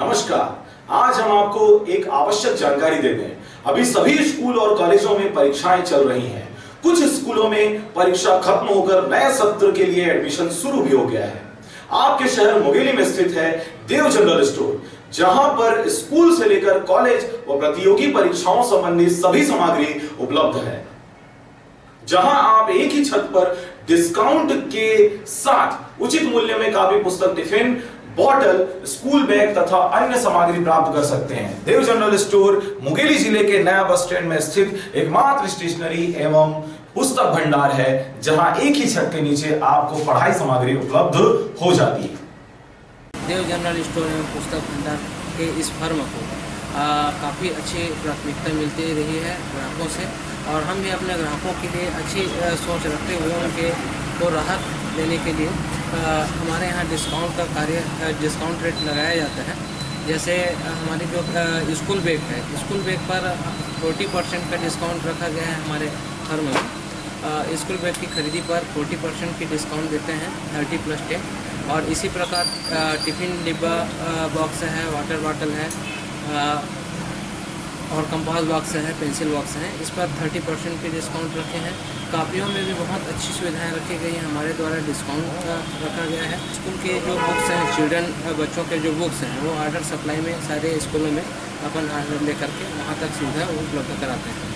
नमस्कार। आज हम आपको एक आवश्यक जानकारी देते हैं। अभी सभी स्कूल और कॉलेजों में परीक्षाएं चल रही हैं। कुछ स्कूलों में परीक्षा खत्म होकर नए सत्र के लिए एडमिशन शुरू भी हो गया है। आपके शहर मुंगेली में स्थित है देव जनरल स्टोर, जहां पर स्कूल से लेकर कॉलेज व प्रतियोगी परीक्षाओं संबंधी सभी सामग्री उपलब्ध है, जहां आप एक ही छत पर डिस्काउंट के साथ उचित मूल्य में कापी, पुस्तक, टिफिन, बॉटल, स्कूल बैग तथा अन्य सामग्री प्राप्त कर सकते हैं। देव जनरल स्टोर मुंगेली जिले के नया बस स्टैंड में स्थित एकमात्र स्टेशनरी एवं पुस्तक भंडार है, जहां एक ही छत के नीचे आपको पढ़ाई सामग्री उपलब्ध हो जाती है। देव जनरल स्टोर एवं पुस्तक भंडार के इस फर्म को काफ़ी अच्छी प्राथमिकता मिलती रही है ग्राहकों से, और हम भी अपने ग्राहकों के लिए अच्छी सोच रखते हुए उनके को राहत देने के लिए हमारे यहाँ डिस्काउंट का कार्य डिस्काउंट रेट लगाया जाता है। जैसे हमारी जो स्कूल बैग है, स्कूल बैग पर 40% का डिस्काउंट रखा गया है हमारे फर्म में। स्कूल बैग की खरीदी पर 40% की डिस्काउंट देते हैं, 30+10। और इसी प्रकार टिफ़िन डिब्बा बॉक्स है, वाटर बॉटल है, और कंपास बॉक्स है, पेंसिल बॉक्स हैं, इस पर 30% के डिस्काउंट रखे हैं। कापियों में भी बहुत अच्छी सुविधाएं रखी गई हैं, हमारे द्वारा डिस्काउंट रखा गया है। स्कूल के जो बुक्स हैं, चिल्ड्रन बच्चों के जो बुक्स हैं, वो ऑर्डर सप्लाई में सारे स्कूलों में अपन ऑर्डर लेकर के वहाँ तक सुविधा उपलब्ध कराते हैं।